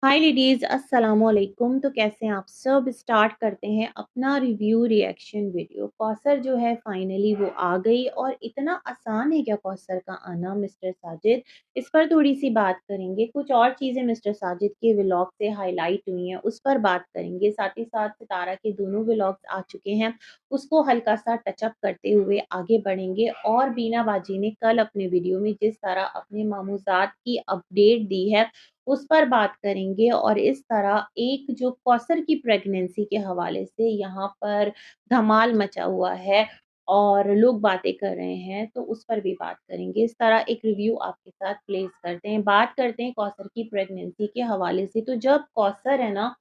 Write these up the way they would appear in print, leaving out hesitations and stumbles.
हाय ladies अस्सलाम वालेकुम। तो कैसे हैं आप सब? स्टार्ट करते हैं अपना रिव्यू रिएक्शन वीडियो। कौसर जो है फाइनली वो आ गई और इतना आसान है क्या कौसर का आना मिस्टर साजिद? इस पर थोड़ी-सी बात करेंगे। कुछ और चीज़ें मिस्टर साजिद के व्लॉग से हाइलाइट हुई हैं, उस पर बात करेंगे। साथ ही साथ सितारा के दोनों व्लॉग्स आ चुके हैं, उसको हल्का-सा टच अप करते हुए आगे बढ़ेंगे। और बीना बाजी ने कल अपने वीडियो में जिस तरह अपने मामूज़ात की अपडेट दी है उस पर बात करेंगे। और इस तरह एक जो कौसर की प्रेगनेंसी के हवाले से यहाँ पर धमाल मचा हुआ है और लोग बातें कर रहे हैं, तो उस पर भी बात करेंगे। इस तरह एक रिव्यू आपके साथ प्लेस करते हैं। बात करते हैं कौसर की प्रेगनेंसी के हवाले से। तो जब कौसर है ना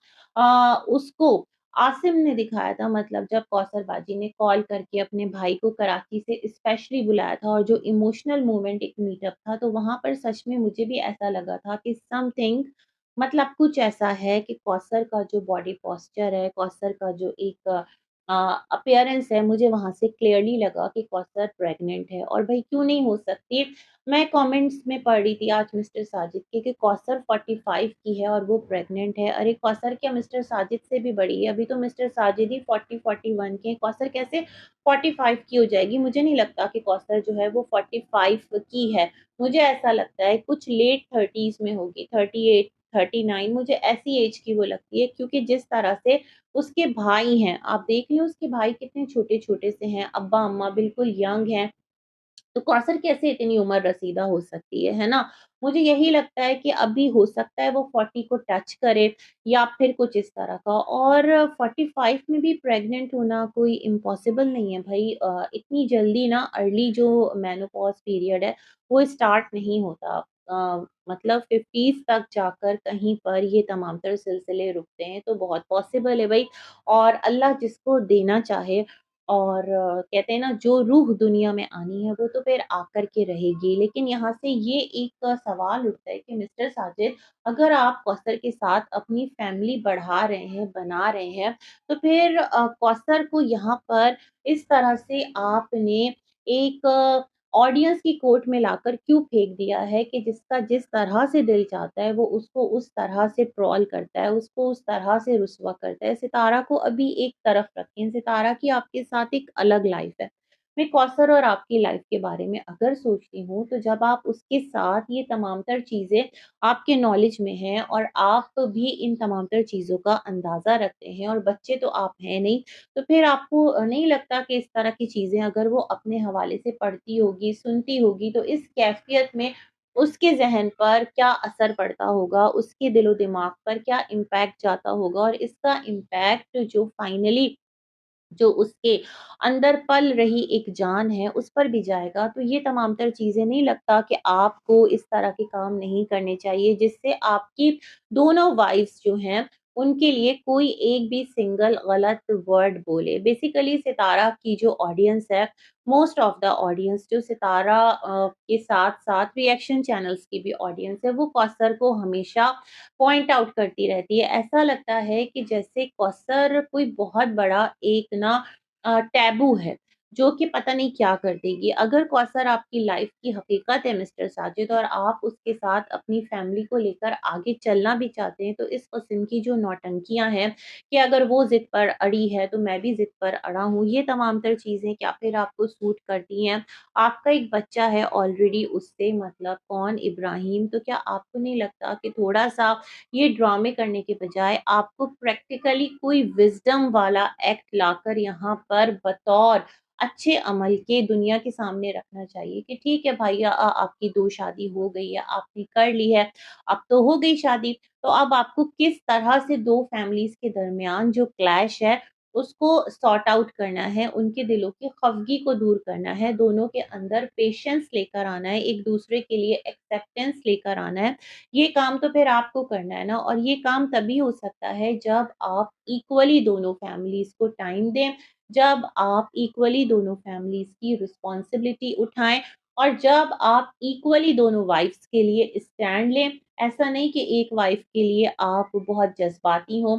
उसको आसिम ने दिखाया था, मतलब जब कौसर बाजी ने कॉल करके अपने भाई को कराची से स्पेशली बुलाया था और जो इमोशनल मोमेंट एक मीटअप था, तो वहाँ पर सच में मुझे भी ऐसा लगा था कि समथिंग मतलब कुछ ऐसा है कि कौसर का जो बॉडी पोस्चर है, कौसर का जो एक अपीयरेंस है, मुझे वहाँ से क्लियरली लगा कि कौसर प्रेग्नेंट है। और भई क्यों नहीं हो सकती? मैं कमेंट्स में पढ़ रही थी आज मिस्टर साजिद के कि कौसर 45 की है और वो प्रेग्नेंट है। अरे कौसर क्या मिस्टर साजिद से भी बड़ी है? अभी तो मिस्टर साजिद ही 40-41 के हैं, कौसर कैसे 45 की हो जाएगी? मुझे नहीं लगता कि कौसर जो है वो 45 की है। मुझे ऐसा लगता है कुछ लेट 30s में होगी, 38, 39 मुझे ऐसी एज की वो लगती है, क्योंकि जिस तरह से उसके भाई हैं, आप देख लें उसके भाई कितने छोटे-छोटे से हैं, अब्बा-अम्मा बिल्कुल यंग हैं। तो कौसर कैसे इतनी उम्र रसीदा हो सकती है ना? मुझे यही लगता है कि अभी हो सकता है वो 40 को टच करे या फिर कुछ इस तरह का। और 45 में भी प्रेग्नेंट होना कोई इम्पॉसिबल नहीं है भई। इतनी जल्दी ना अर्ली जो मेनोपॉज़ पीरियड है, वो स्टार्ट नहीं होता। मतलब 50s तक जाकर कहीं पर ये तमाम तर सिलसिले रुकते हैं, तो बहुत पॉसिबल है भई। और अल्लाह जिसको देना चाहे और कहते हैं ना जो रूह दुनिया में आनी है वो तो फिर आकर के रहेगी। लेकिन यहाँ से ये एक सवाल उठता है कि मिस्टर साजिद, अगर आप कौसर के साथ अपनी फैमिली बढ़ा रहे हैं, बना रहे हैं, तो फिर कौसर को यहाँ पर इस तरह से आपने एक ऑडियंस की कोर्ट में लाकर क्यों फेंक दिया है कि जिसका जिस तरह से दिल चाहता है वो उसको उस तरह से ट्रोल करता है, उसको उस तरह से रुस्वा करता है। सितारा को अभी एक तरफ रखें, सितारा की आपके साथ एक अलग लाइफ़ है। मैं कौसर और आपकी लाइफ़ के बारे में अगर सोचती हूँ, तो जब आप उसके साथ ये तमाम तर चीज़ें आपके नॉलेज में हैं और आप भी इन तमाम तर चीज़ों का अंदाज़ा रखते हैं और बच्चे तो आप हैं नहीं, तो फिर आपको नहीं लगता कि इस तरह की चीज़ें अगर वो अपने हवाले से पढ़ती होगी, सुनती होगी, तो इस कैफ़ियत में उसके ज़हन पर क्या असर पड़ता होगा, उसके दिलो-दिमाग पर क्या इम्पैक्ट जाता होगा और इसका इम्पैक्ट जो फाइनली जो उसके अंदर पल रही एक जान है, उस पर भी जाएगा। तो ये तमाम तर चीज़ें नहीं लगता कि आपको इस तरह के काम नहीं करने चाहिए, जिससे आपकी दोनों वाइफ़्स जो हैं, उनके लिए कोई एक भी सिंगल गलत वर्ड बोले। बेसिकली सितारा की जो ऑडियंस है, मोस्ट ऑफ द ऑडियंस जो सितारा के साथ-साथ रिएक्शन चैनल्स की भी ऑडियंस है, वो कौसर को हमेशा पॉइंट आउट करती रहती है। ऐसा लगता है कि जैसे कौसर कोई बहुत बड़ा एक ना टैबू है, जो कि पता नहीं क्या कर देगी। अगर कौसर आपकी लाइफ़ की हकीकत है मिस्टर साजिद और आप उसके साथ अपनी फैमिली को लेकर आगे चलना भी चाहते हैं, तो इस किस्म की जो नौटंकियाँ हैं कि अगर वो ज़िद पर अड़ी है, तो मैं भी ज़िद पर अड़ा हूँ, ये तमाम तर चीज़ें क्या फिर आपको सूट करती हैं? आपका एक बच्चा है ऑलरेडी उससे मतलब कौन इब्राहिम, तो क्या आपको नहीं लगता कि थोड़ा-सा ये ड्रामे करने के बजाय आपको प्रैक्टिकली कोई विज़डम वाला एक्ट लाकर यहाँ पर बतौर अच्छे अमल के दुनिया के सामने रखना चाहिए कि ठीक है भाई आपकी 2 शादी हो गई है, आपने कर ली है, अब तो हो गई शादी, तो अब आपको किस तरह से 2 फैमिलीज़ के दरमियान जो क्लैश है, उसको सॉर्ट आउट करना है, उनके दिलों की खफ़गी को दूर करना है, दोनों के अंदर पेशेंस लेकर आना है, एक-दूसरे के लिए एक्सेप्टेंस लेकर आना है। ये काम तो फिर आपको करना है ना। और ये काम तभी हो सकता है जब आप इक्वली दोनों फैमिलीज़ को टाइम दें, जब आप इक्वली दोनों फैमिलीज़ की रिस्पॉन्सिबिलिटी उठाएँ और जब आप इक्वली दोनों वाइफ़्स के लिए स्टैंड लें। ऐसा नहीं कि एक वाइफ़ के लिए आप बहुत जज़्बाती हों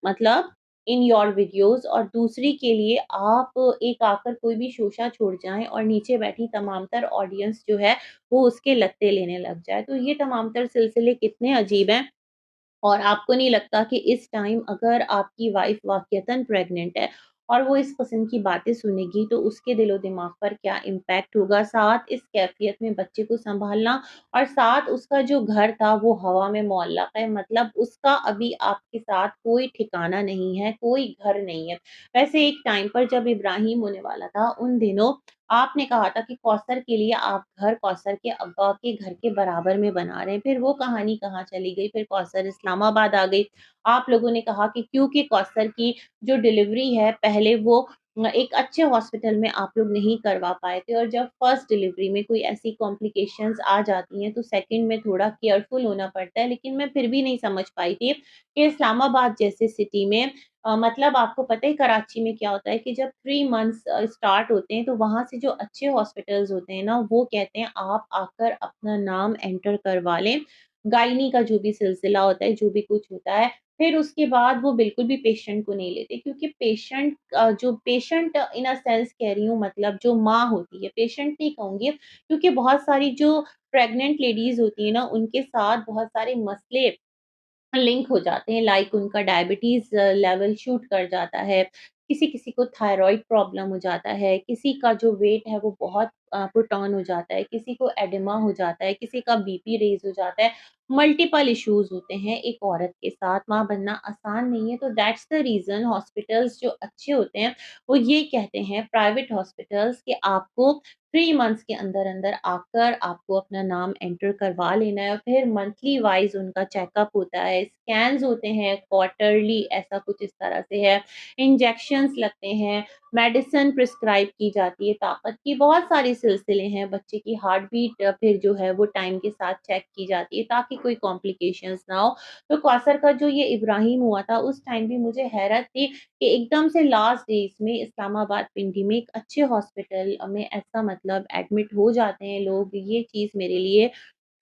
मतलब इन योर वीडियोज़ और दूसरी के लिए आप एक आकर कोई भी शोशा छोड़ जाएँ और नीचे बैठी तमाम तर ऑडियंस जो है वो उसके लत्ते लेने लग जाए। तो ये तमाम तर सिलसिले कितने अजीब हैं। और आपको नहीं लगता कि इस टाइम अगर आपकी वाइफ़ वाक़ईतन प्रेग्नेंट है और वो इस किस्म की बातें सुनेगी तो उसके दिलो-दिमाग पर क्या इम्पैक्ट होगा? साथ इस कैफ़ियत में बच्चे को सँभालना और साथ उसका जो घर था वो हवा में मुअल्लक़ है, मतलब उसका अभी आपके साथ कोई ठिकाना नहीं है, कोई घर नहीं है। वैसे एक टाइम पर जब इब्राहीम होने वाला था, उन दिनों आपने कहा था कि कौसर के लिए आप घर कौसर के अब्बा के घर के बराबर में बना रहे हैं। फिर वो कहानी कहाँ चली गई? फिर कौसर इस्लामाबाद आ गई। आप लोगों ने कहा कि क्योंकि कौसर की जो डिलीवरी है पहले वो एक अच्छे हॉस्पिटल में आप लोग नहीं करवा पाए थे और जब फर्स्ट डिलीवरी में कोई ऐसी कॉम्प्लिकेशंस आ जाती हैं तो सेकंड में थोड़ा केयरफुल होना पड़ता है। लेकिन मैं फिर भी नहीं समझ पाई थी कि इस्लामाबाद जैसे सिटी में मतलब आपको पता है कराची में क्या होता है कि जब 3 मंथ्स स्टार्ट होते हैं तो वहाँ से जो अच्छे हॉस्पिटल्स होते हैं ना वो कहते हैं आप आकर अपना नाम एंटर करवा लें। गायनी का जो भी सिलसिला होता है, जो भी कुछ होता है, फिर उसके बाद वो बिल्कुल भी पेशेंट को नहीं लेते क्योंकि जो पेशेंट इन अ सेंस कह रही हूँ मतलब जो माँ होती है, पेशेंट नहीं कहूँगी क्योंकि बहुत सारी जो प्रेग्नेंट लेडीज़ होती हैं ना उनके साथ बहुत सारे मसले लिंक हो जाते हैं, लाइक उनका डायबिटीज़ लेवल शूट कर जाता है, किसी-किसी को थायरॉइड प्रॉब्लम हो जाता है, किसी का जो वेट है वो बहुत पुट ऑन हो जाता है, किसी को एडिमा हो जाता है, किसी का बीपी रेज़ हो जाता है, मल्टीपल इश्यूज़ होते हैं एक औरत के साथ, माँ बनना आसान नहीं है, तो दैट्स द रीज़न हॉस्पिटल्स जो अच्छे होते हैं, वो ये कहते हैं प्राइवेट हॉस्पिटल्स कि आपको 3 मंथ्स के अंदर-अंदर आकर आपको अपना नाम एंटर करवा लेना है, फिर मंथली वाइज़ उनका चेकअप होता है, स्कैन्स होते हैं, क्वार्टरली ऐसा कुछ इस तरह से है, इंजेक्शंस लगते हैं, मेडिसिन प्रिस्क्राइब की जाती है ताकत की, बहुत सारे सिलसिले हैं, बच्चे की हार्ट बीट फिर जो है वो टाइम के साथ चेक की जाती है ताकि कोई कॉम्प्लिकेशंस ना हो। तो कौसर का जो ये इब्राहिम हुआ था, उस टाइम भी मुझे हैरत थी कि एकदम से लास्ट डेज़ में इस्लामाबाद पिंडी में एक अच्छे हॉस्पिटल में ऐसा मतलब एडमिट हो जाते हैं लोग, ये चीज़ मेरे लिए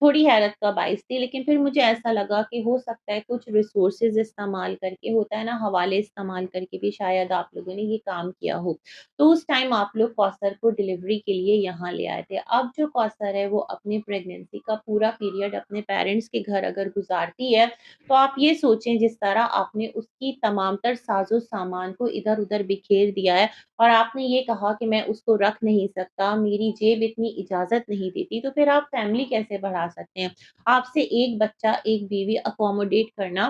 थोड़ी हैरत का बाइस थी, लेकिन फिर मुझे ऐसा लगा कि हो सकता है कुछ रिसोर्सेज़ इस्तेमाल करके होता है ना, हवाले इस्तेमाल करके भी शायद आप लोगों ने ये काम किया हो। तो उस टाइम आप लोग कौसर को डिलीवरी के लिए यहाँ ले आए थे। अब जो कौसर है वो अपनी प्रेगनेंसी का पूरा पीरियड अपने पेरेंट्स के घर अगर गुज़ारती है, तो आप ये सोचें जिस तरह आपने उसकी तमाम तर साज़ो-सामान को इधर-उधर बिखेर दिया है और आपने ये कहा कि मैं उसको रख नहीं सकता, मेरी जेब इतनी इजाज़त नहीं देती, तो फिर आप फैमिली कैसे बढ़ा सकते हैं? आपसे 1 बच्चा, 1 बीवी अकोमोडेट करना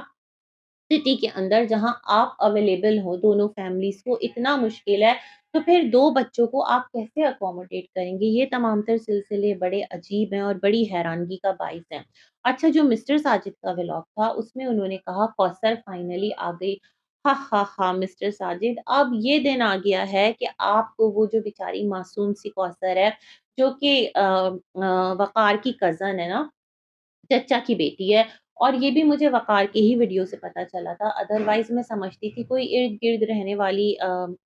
सिटी के अंदर जहाँ आप अवेलेबल हो दोनों फैमिलीज़ को इतना मुश्किल है, तो फिर 2 बच्चों को आप कैसे अकोमोडेट करेंगे? ये तमाम तर सिलसिले बड़े अजीब हैं और बड़ी हैरानगी का बाइस हैं। अच्छा जो मिस्टर साजिद का व्लॉग था उसमें उन्होंने कहा कौसर फाइनली आ गई। हा, हा, हा! मिस्टर साजिद अब ये दिन आ गया है कि आपको वो जो बेचारी मासूम सी कौसर है, जो कि वक़ार की कज़न है ना चचा की बेटी है और ये भी मुझे वक़ार के ही वीडियो से पता चला था, अदरवाइज़ मैं समझती थी कोई इर्द-गिर्द रहने वाली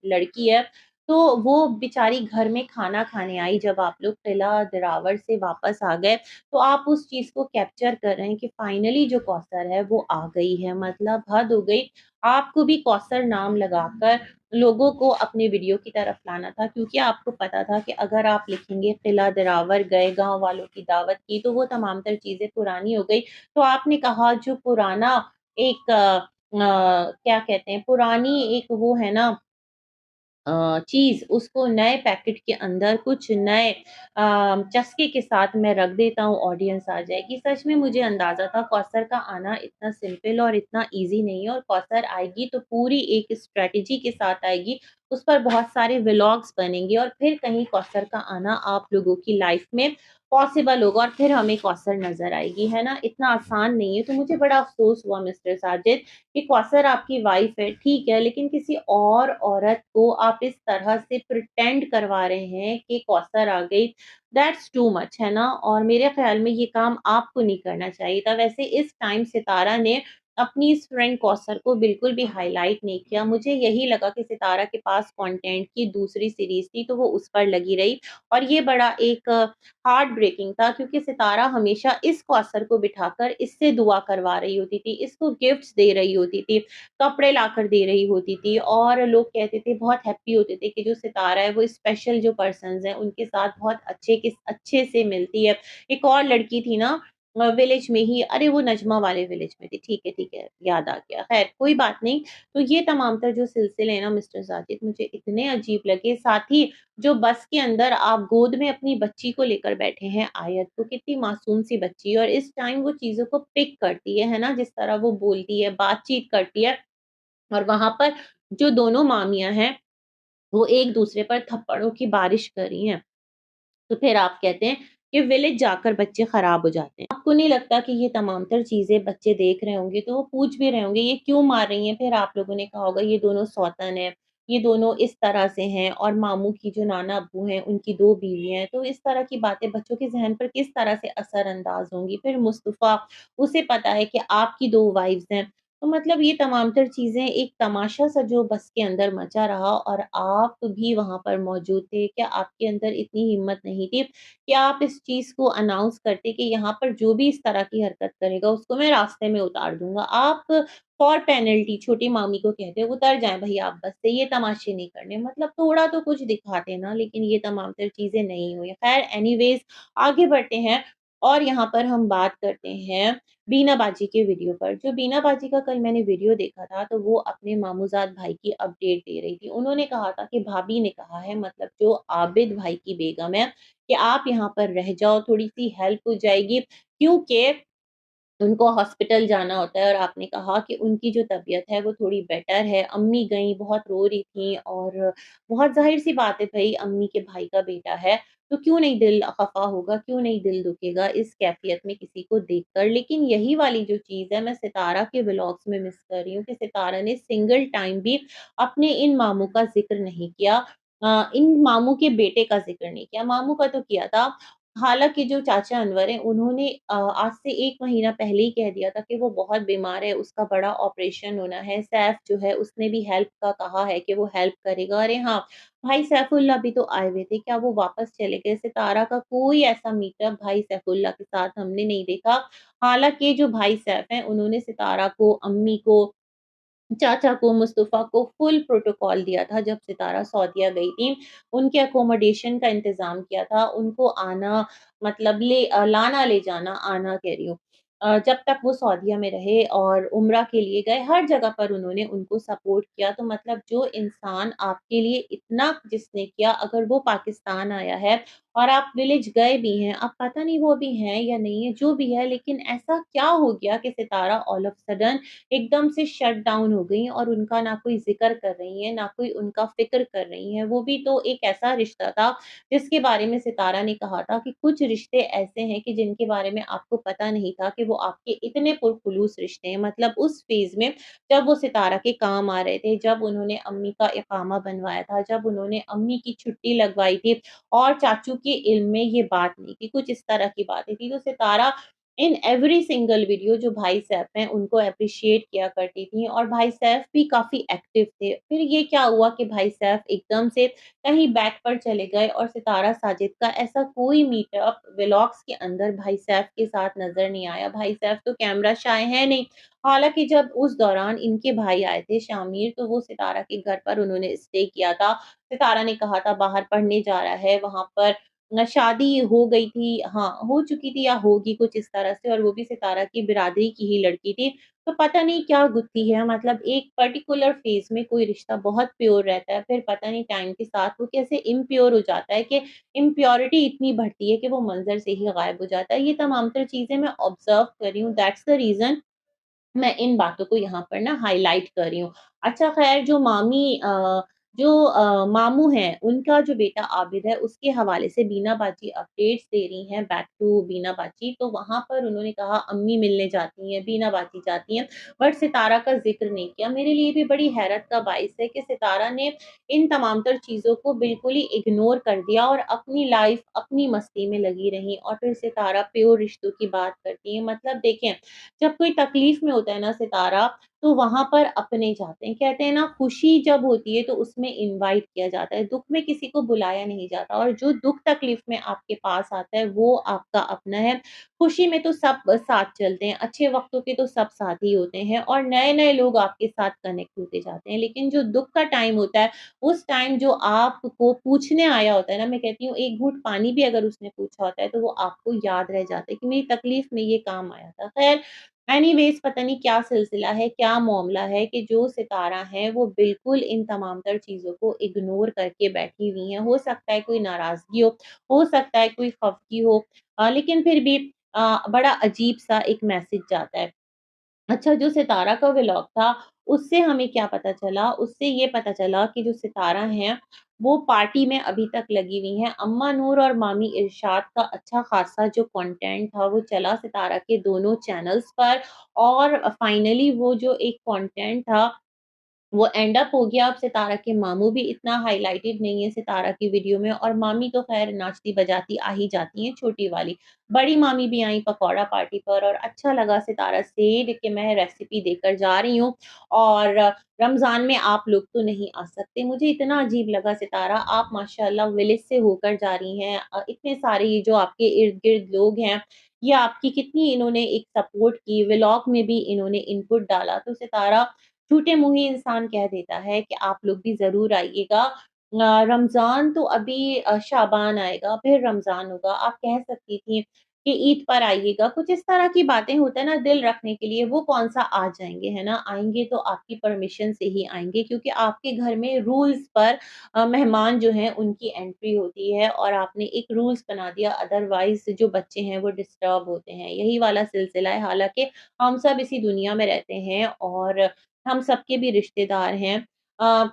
लड़की है। तो वो बेचारी घर में खाना खाने आई जब आप लोग किला दिरावर से वापस आ गए, तो आप उस चीज़ को कैप्चर कर रहे हैं कि फाइनली जो कौसर है वो आ गई है, मतलब हद हो गई। आपको भी कौसर नाम लगाकर लोगों को अपने वीडियो की तरफ लाना था क्योंकि आपको पता था कि अगर आप लिखेंगे किला दिरावर गए, गाँव वालों की दावत की, तो वो तमाम तर चीज़ें पुरानी हो गई। तो आपने कहा जो पुराना एक क्या कहते हैं, पुरानी एक वो है ना चीज़ उसको नए पैकेट के अंदर कुछ नए चस्के के साथ मैं रख देता हूँ, ऑडियंस आ जाएगी। सच में मुझे अंदाज़ा था कौसर का आना इतना सिंपल और इतना ईज़ी नहीं है और कौसर आएगी तो पूरी एक स्ट्रैटेजी के साथ आएगी। उस पर बहुत सारे व्लॉग्स बनेंगे और फिर कहीं कौसर का आना आप लोगों की लाइफ़ में पॉसिबल होगा और फिर हमें कौसर नज़र आएगी, है ना? इतना आसान नहीं है। तो मुझे बड़ा अफ़सोस हुआ मिस्टर साजिद कि कौसर आपकी वाइफ़ है, ठीक है, लेकिन किसी और औरत को आप इस तरह से प्रिटेंड करवा रहे हैं कि कौसर आ गई, दैट्स टू मच, है ना? और मेरे ख़्याल में ये काम आपको नहीं करना चाहिए था। वैसे इस टाइम सितारा ने अपनी इस फ्रेंड कौसर को बिल्कुल भी हाइलाइट नहीं किया। मुझे यही लगा कि सितारा के पास कंटेंट की दूसरी सीरीज़ थी, तो वो उस पर लगी रही और ये बड़ा एक हार्ट ब्रेकिंग था क्योंकि सितारा हमेशा इस कौसर को बिठाकर इससे दुआ करवा रही होती थी, इसको गिफ्ट्स दे रही होती थी, कपड़े लाकर दे रही होती थी और लोग कहते थे बहुत हैप्पी होते थे कि जो सितारा है वो स्पेशल जो पर्सन्स हैं उनके साथ बहुत अच्छे से मिलती है। एक और लड़की थी ना विलेज में ही, अरे वो नजमा वाले विलेज में थी, ठीक है, याद आ गया। ख़ैर कोई बात नहीं। तो ये तमाम तर जो सिलसिले हैं ना मिस्टर साजिद, मुझे इतने अजीब लगे। साथ ही जो बस के अंदर आप गोद में अपनी बच्ची को लेकर बैठे हैं आयत, तो कितनी मासूम सी बच्ची है और इस टाइम वो चीज़ों को पिक करती है ना? जिस तरह वो बोलती है, बातचीत करती है और वहाँ पर जो दोनों मामियाँ हैं, वो एक-दूसरे पर थप्पड़ों की बारिश कर रही हैं। तो फिर आप कहते हैं कि विलेज जाकर बच्चे खराब हो जाते हैं। आपको नहीं लगता कि ये तमाम तर चीज़ें बच्चे देख रहे होंगे, तो वो पूछ भी रहे होंगे, ये क्यों मार रही हैं? फिर आप लोगों ने कहा होगा ये दोनों सौतन हैं, ये दोनों इस तरह से हैं और मामू की जो नाना-अब्बू हैं, उनकी 2 बीवियाँ हैं। तो इस तरह की बातें बच्चों के ज़हन पर किस तरह से असर अंदाज़ होंगी। फिर मुस्तफ़ा, उसे पता है कि आपकी 2 वाइफ्स हैं। तो मतलब ये तमाम तर चीज़ें, एक तमाशा-सा जो बस के अंदर मचा रहा और आप भी वहाँ पर मौजूद थे। क्या आपके अंदर इतनी हिम्मत नहीं थी कि आप इस चीज़ को अनाउंस करते कि यहाँ पर जो भी इस तरह की हरकत करेगा उसको मैं रास्ते में उतार दूँगा। आप फॉर पेनल्टी छोटी मामी को कहते, उतर जाएँ भई आप बस से, ये तमाशे नहीं करने। मतलब थोड़ा तो कुछ दिखाते ना, लेकिन ये तमाम तर चीज़ें नहीं हुई। ख़ैर एनीवेज़ आगे बढ़ते हैं और यहाँ पर हम बात करते हैं बीना बाजी के वीडियो पर। जो बीना बाजी का कल मैंने वीडियो देखा था, तो वो अपने मामूज़ाद भाई की अपडेट दे रही थी। उन्होंने कहा था कि भाभी ने कहा है, मतलब जो आबिद भाई की बेगम है, कि आप यहाँ पर रह जाओ, थोड़ी-सी हेल्प हो जाएगी, क्योंकि उनको हॉस्पिटल जाना होता है और आपने कहा कि उनकी जो तबीयत है वो थोड़ी बेटर है। अम्मी गईं, बहुत रो रही थीं और बहुत ज़ाहिर-सी बात है भई, अम्मी के भाई का बेटा है, तो क्यों नहीं दिल खफ़ा होगा, क्यों नहीं दिल दुखेगा इस कैफ़ियत में किसी को देखकर। लेकिन यही वाली जो चीज़ है मैं सितारा के व्लॉग्स में मिस कर रही हूँ कि सितारा ने सिंगल टाइम भी अपने इन मामू का ज़िक्र नहीं किया। इन मामू के बेटे का ज़िक्र नहीं किया, मामू का तो किया था। हालाँकि जो चाचा अनवर हैं, उन्होंने आज से 1 महीना पहले ही कह दिया था कि वो बहुत बीमार है, उसका बड़ा ऑपरेशन होना है। सैफ जो है, उसने भी हेल्प का कहा है कि वो हेल्प करेगा। अरे हाँ, भाई सैफुल्लाह भी तो आए हुए थे, क्या वो वापस चले गए? सितारा का कोई ऐसा मीटअप भाई सैफुल्लाह के साथ हमने नहीं देखा। हालाँकि जो भाई सैफ हैं, उन्होंने सितारा को, अम्मी को, चाचा को, मुस्तफ़ा को फुल प्रोटोकॉल दिया था जब सितारा सऊदीया गई थी। उनके अकोमोडेशन का इंतज़ाम किया था, उनको आना, मतलब लाना ले जाना, आना कह रही हूँ। जब तक वो सऊदीया में रहे और उम्रा के लिए गए, हर जगह पर उन्होंने उनको सपोर्ट किया। तो मतलब जो इंसान आपके लिए इतना जिसने किया, अगर वो पाकिस्तान आया है और आप विलेज गए भी हैं, अब पता नहीं वो अभी हैं या नहीं है, जो भी है, लेकिन ऐसा क्या हो गया कि सितारा ऑल ऑफ सडन एकदम से शट डाउन हो गई और उनका ना कोई ज़िक्र कर रही हैं, ना कोई उनका फ़िक्र कर रही हैं। वो भी तो एक ऐसा रिश्ता था जिसके बारे में सितारा ने कहा था कि कुछ रिश्ते ऐसे हैं कि जिनके बारे में आपको पता नहीं था कि वो आपके इतने पुरखुलूस रिश्ते हैं। मतलब उस फ़ेज़ में जब वो सितारा के काम आ रहे थे, जब उन्होंने अम्मी का इक़ामा बनवाया था, जब उन्होंने अम्मी की छुट्टी लगवाई थी और चाचू के इल्म में ये बात नहीं थी, कुछ इस तरह की बातें थी। तो सितारा इन एवरी सिंगल वीडियो जो भाई सैफ हैं उनको एप्रिशिएट किया करती थी और भाई सैफ भी काफ़ी एक्टिव थे। फिर ये क्या हुआ कि भाई सैफ एकदम से कहीं बैक पर चले गए और सितारा साजिद का ऐसा कोई मीटअप व्लॉग्स के अंदर भाई सैफ के साथ नज़र नहीं आया। भाई सैफ तो कैमरा शाय हैं नहीं। हालाँकि जब उस दौरान इनके भाई आए थे शामिर, तो वो सितारा के घर पर उन्होंने स्टे किया था। सितारा ने कहा था बाहर पढ़ने जा रहा है, वहाँ पर शादी हो गई थी, हाँ, हो चुकी थी या होगी कुछ इस तरह से, और वो भी सितारा की बिरादरी की ही लड़की थी। तो पता नहीं क्या गुत्थी है, मतलब एक पर्टिकुलर फ़ेज़ में कोई रिश्ता बहुत प्योर रहता है, फिर पता नहीं टाइम के साथ वो कैसे इम्प्योर हो जाता है कि इम्प्योरिटी इतनी बढ़ती है कि वो मंज़र से ही गायब हो जाता है। ये तमाम तर चीज़ें मैं ऑब्ज़र्व कर रही हूँ, दैट्स द रीज़न मैं इन बातों को यहाँ पर ना हाइलाइट कर रही हूँ। अच्छा ख़ैर, जो मामू हैं, उनका जो बेटा आबिद है, उसके हवाले से बीना बाजी अपडेट्स दे रही हैं, बैक टू बीना बाजी। तो वहाँ पर उन्होंने कहा अम्मी मिलने जाती हैं, बीना बाजी जाती हैं, बट सितारा का ज़िक्र नहीं किया। मेरे लिए भी बड़ी हैरत का बाइस है कि सितारा ने इन तमाम तर चीज़ों को बिल्कुल ही इग्नोर कर दिया और अपनी लाइफ़, अपनी मस्ती में लगी रहीं और फिर सितारा प्योर रिश्तों की बात करती हैं। मतलब देखें, जब कोई तकलीफ़ में होता है ना सितारा, तो वहाँ पर अपने जाते हैं। कहते हैं ना खुशी जब होती है तो उसमें इनवाइट किया जाता है, दुःख में किसी को बुलाया नहीं जाता और जो दुःख-तकलीफ में आपके पास आता है वो आपका अपना है। खुशी में तो सब साथ चलते हैं, अच्छे वक़्तों के तो सब साथ ही होते हैं और नए-नए लोग आपके साथ कनेक्ट होते जाते हैं। लेकिन जो दुःख का टाइम होता है, उस टाइम जो आपको पूछने आया होता है ना, मैं कहती हूँ एक घूँट पानी भी अगर उसने पूछा होता है, तो वो आपको याद रह जाता है कि मेरी तकलीफ़ में ये काम आया था। ख़ैर एनीवेज़ पता नहीं क्या सिलसिला है, क्या मामला है कि जो सितारा हैं, वो बिल्कुल इन तमाम तर चीज़ों को इग्नोर करके बैठी हुई हैं। हो सकता है कोई नाराज़गी हो सकता है कोई ख़फ़गी हो लेकिन फिर भी बड़ा अजीब-सा एक मैसेज जाता है। अच्छा जो सितारा का व्लॉग था, उससे हमें क्या पता चला? उससे ये पता चला कि जो सितारा हैं, वो पार्टी में अभी तक लगी हुई हैं। अम्मा नूर और मामी इरशाद का अच्छा-खासा जो कंटेंट था, वो चला सितारा के दोनों चैनल्स पर और फाइनली वो जो एक कंटेंट था वो एंड अप हो गया, अब सितारा के मामू भी इतना हाइलाइटेड नहीं है सितारा की वीडियो में और मामी तो ख़ैर नाचती-बजाती आ ही जाती हैं, छोटी वाली। बड़ी मामी भी आई पकौड़ा पार्टी पर और अच्छा लगा सितारा से कि मैं रेसिपी देकर जा रही हूँ और रमज़ान में आप लोग तो नहीं आ सकते। मुझे इतना अजीब लगा सितारा, आप माशाअल्लाह विलेज से होकर जा रही हैं इतने सारे ये जो आपके इर्द-गिर्द लोग हैं, ये आपकी कितनी इन्होंने एक सपोर्ट की, व्लॉग में भी इन्होंने इनपुट डाला, तो सितारा झूठे मुँह ही इंसान कह देता है कि आप लोग भी ज़रूर आइएगा। रमज़ान तो अभी शाबान आएगा, फिर रमज़ान होगा। आप कह सकती थीं कि ईद पर आइएगा, कुछ इस तरह की बातें होते हैं ना दिल रखने के लिए, वो कौन-सा आ जाएँगे, है ना? आएँगे तो आपकी परमिशन से ही आएँगे क्योंकि आपके घर में रूल्स पर मेहमान जो हैं उनकी एंट्री होती है और आपने एक रूल्स बना दिया अदरवाइज़ जो बच्चे हैं वो डिस्टर्ब होते हैं। यही वाला सिलसिला है, हालाँकि हम सब इसी दुनिया में रहते हैं और हम सबके भी रिश्तेदार हैं। अ,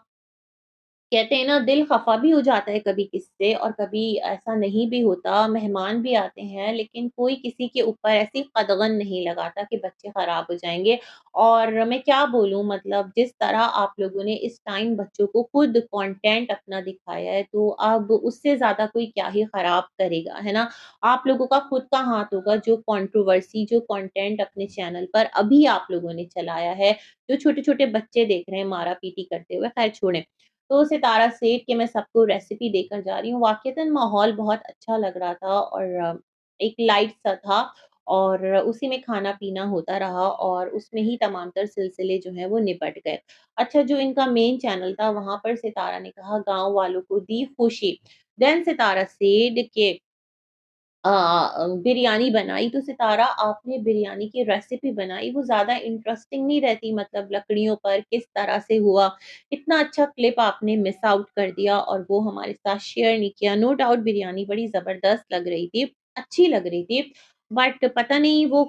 कहते हैं ना दिल खफ़ा भी हो जाता है कभी किससे और कभी ऐसा नहीं भी होता, मेहमान भी आते हैं लेकिन कोई किसी के ऊपर ऐसी कदगन नहीं लगाता कि बच्चे ख़राब हो जाएँगे। और मैं क्या बोलूँ मतलब जिस तरह आप लोगों ने इस टाइम बच्चों को खुद कंटेंट अपना दिखाया है, तो अब उससे ज़्यादा कोई क्या ही ख़राब करेगा, है ना? आप लोगों का खुद का हाथ होगा जो कंट्रोवर्सी जो कंटेंट अपने चैनल पर अभी आप लोगों ने चलाया है, जो छोटे-छोटे बच्चे देख रहे हैं मारा-पीटी करते हुए, ख़ैर छोड़ें। तो सितारा सेठ के मैं सबको रेसिपी देकर जा रही हूँ। वाक़ईतन माहौल बहुत अच्छा लग रहा था और एक लाइट सा था और उसी में खाना-पीना होता रहा और उसमें ही तमाम तर सिलसिले जो हैं वो निपट गए। अच्छा जो इनका मेन चैनल था वहाँ पर सितारा ने कहा गाँव वालों को दी खुशी। देन सितारा सेड के बिरयानी बनाई तो सितारा आपने बिरयानी की रेसिपी बनाई वो ज़्यादा इंटरेस्टिंग नहीं रहती मतलब लकड़ियों पर किस तरह से हुआ, इतना अच्छा क्लिप आपने मिस आउट कर दिया और वो हमारे साथ शेयर नहीं किया। नो डाउट बिरयानी बड़ी ज़बरदस्त लग रही थी, अच्छी लग रही थी, बट पता नहीं वो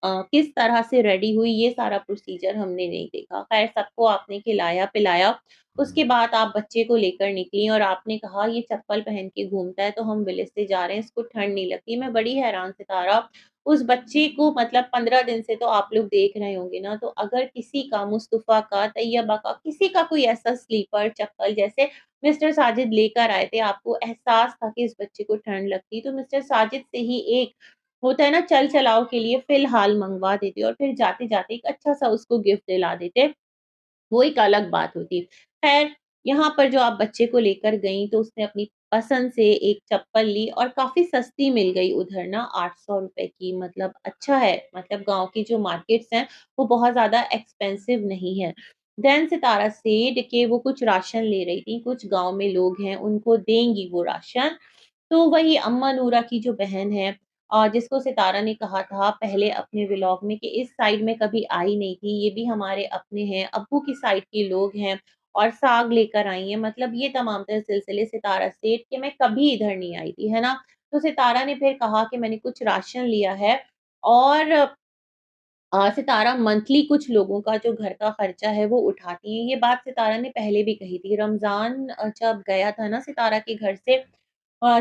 किस तरह से रेडी हुई ये सारा प्रोसीजर हमने नहीं देखा। ख़ैर सबको आपने खिलाया-पिलाया उसके बाद आप बच्चे को लेकर निकली और आपने कहा ये चप्पल पहन के घूमता है तो हम विलेज से जा रहे हैं, इसको ठंड नहीं लगती। मैं बड़ी हैरान सितारा उस बच्चे को मतलब 15 दिन से तो आप लोग देख रहे होंगे ना, तो अगर किसी का मुस्तफ़ा का, तैयबा का, किसी का कोई ऐसा स्लीपर चप्पल जैसे मिस्टर साजिद लेकर आए थे, आपको एहसास था कि इस बच्चे को ठंड लगती, तो मिस्टर साजिद से ही एक होता है ना चल-चलाओ के लिए फ़िलहाल मँगवा देते और फिर जाते-जाते एक अच्छा-सा उसको गिफ्ट दिला देते। वो एक अलग बात होती। ख़ैर, यहाँ पर जो आप बच्चे को लेकर गईं, तो उसने अपनी पसंद से एक चप्पल ली और काफ़ी सस्ती मिल गई उधर ना ₹800 की मतलब अच्छा है, मतलब गाँव की जो मार्केट्स हैं, वो बहुत ज़्यादा एक्सपेंसिव नहीं है। देन सितारा सेड के वो कुछ राशन ले रही थी, कुछ गाँव में लोग हैं, उनको देंगी वो राशन। तो वही अम्मा नूरा की जो बहन है जिसको सितारा ने कहा था पहले अपने व्लॉग में कि इस साइड में कभी आई नहीं थी, ये भी हमारे अपने हैं, अब्बू की साइड के लोग हैं और साग लेकर आई हैं। मतलब ये तमाम तर सिलसिले सितारा सेठ कि मैं कभी इधर नहीं आई थी, है ना? तो सितारा ने फिर कहा कि मैंने कुछ राशन लिया है और सितारा मंथली कुछ लोगों का जो घर का खर्चा है वो उठाती हैं। ये बात सितारा ने पहले भी कही थी। रमज़ान जब गया था ना सितारा के घर से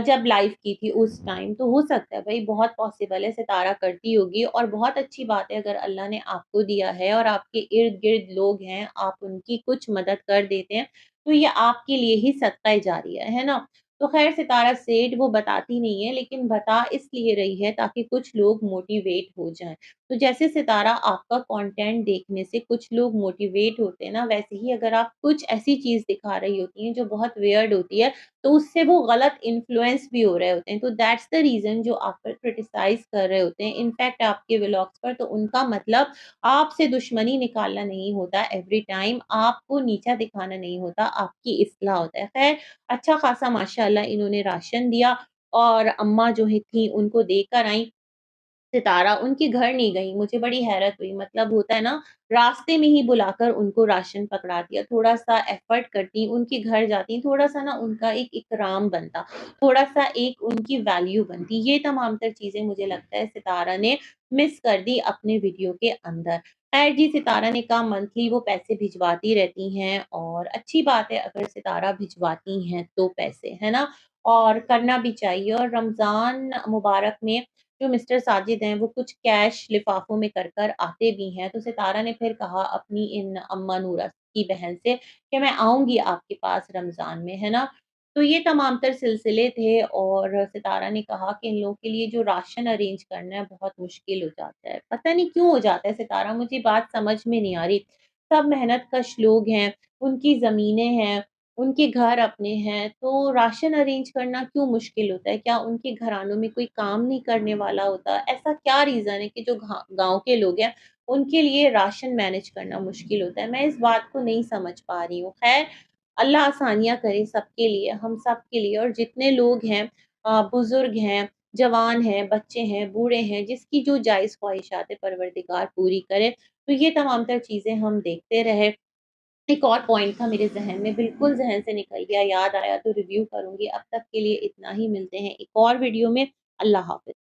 जब लाइव की थी उस टाइम, तो हो सकता है भई बहुत पॉसिबल है सितारा करती होगी और बहुत अच्छी बात है अगर अल्लाह ने आपको दिया है और आपके इर्द-गिर्द लोग हैं, आप उनकी कुछ मदद कर देते हैं, तो ये आपके लिए ही सदका जारिया है ना? तो ख़ैर सितारा सेठ वो बताती नहीं है लेकिन बता इसलिए रही है ताकि कुछ लोग मोटिवेट हो जाएँ। तो जैसे सितारा आपका कंटेंट देखने से कुछ लोग मोटिवेट होते हैं ना, वैसे ही अगर आप कुछ ऐसी चीज़ दिखा रही होती हैं जो बहुत वियर्ड होती है, तो उससे वो गलत इन्फ्लुएंस भी हो रहे होते हैं। तो दैट्स द रीज़न जो आप पर क्रिटिसाइज़ कर रहे होते हैं इनफैक्ट आपके व्लॉग्स पर, तो उनका मतलब आपसे दुश्मनी निकालना नहीं होता एवरी टाइम, आपको नीचा दिखाना नहीं होता, आपकी इस्लाह होता है। ख़ैर अच्छा ख़ासा माशाअल्लाह इन्होंने राशन दिया और अम्मा जो है थी उनको देकर आईं। सितारा उनके घर नहीं गई, मुझे बड़ी हैरत हुई। मतलब होता है ना, रास्ते में ही बुलाकर उनको राशन पकड़ा दिया, थोड़ा-सा एफर्ट करती, उनके घर जाती, थोड़ा-सा ना उनका एक इकराम बनता, थोड़ा-सा एक उनकी वैल्यू बनती। ये तमाम तर चीज़ें मुझे लगता है सितारा ने मिस कर दी अपने वीडियो के अंदर। खैर जी, सितारा ने कहा मंथली वो पैसे भिजवाती रहती हैं और अच्छी बात है अगर सितारा भिजवाती हैं तो पैसे, है ना? और करना भी चाहिए और रमज़ान मुबारक में जो मिस्टर साजिद हैं, वो कुछ कैश लिफ़ाफ़ों में कर आते भी हैं। तो सितारा ने फिर कहा अपनी इन अम्मा नूरा की बहन से कि मैं आऊँगी आपके पास रमज़ान में, है ना? तो ये तमाम तर सिलसिले थे और सितारा ने कहा कि इन लोगों के लिए जो राशन अरेंज करना है बहुत मुश्किल हो जाता है। पता नहीं क्यों हो जाता है सितारा, मुझे बात समझ में नहीं आ रही। सब मेहनत-कश लोग हैं, उनकी ज़मीनें हैं, उनके घर अपने हैं, तो राशन अरेंज करना क्यों मुश्किल होता है? क्या उनके घरानों में कोई काम नहीं करने वाला होता? ऐसा क्या रीज़न है कि जो गाँव के लोग हैं, उनके लिए राशन मैनेज करना मुश्किल होता है? मैं इस बात को नहीं समझ पा रही हूँ। ख़ैर, अल्लाह आसानियाँ करे सबके लिए, हम सब के लिए और जितने लोग हैं बुज़ुर्ग हैं, जवान हैं, बच्चे हैं, बूढ़े हैं, जिसकी जो जायज़ ख़्वाहिशात है परवरदिगार पूरी करे। तो ये तमाम तर चीज़ें हम देखते रहे। एक और पॉइंट था मेरे ज़हन में, बिल्कुल ज़हन से निकल गया, याद आया तो रिव्यू करूँगी। अब तक के लिए इतना ही, मिलते हैं एक और वीडियो में। अल्लाह हाफ़िज़।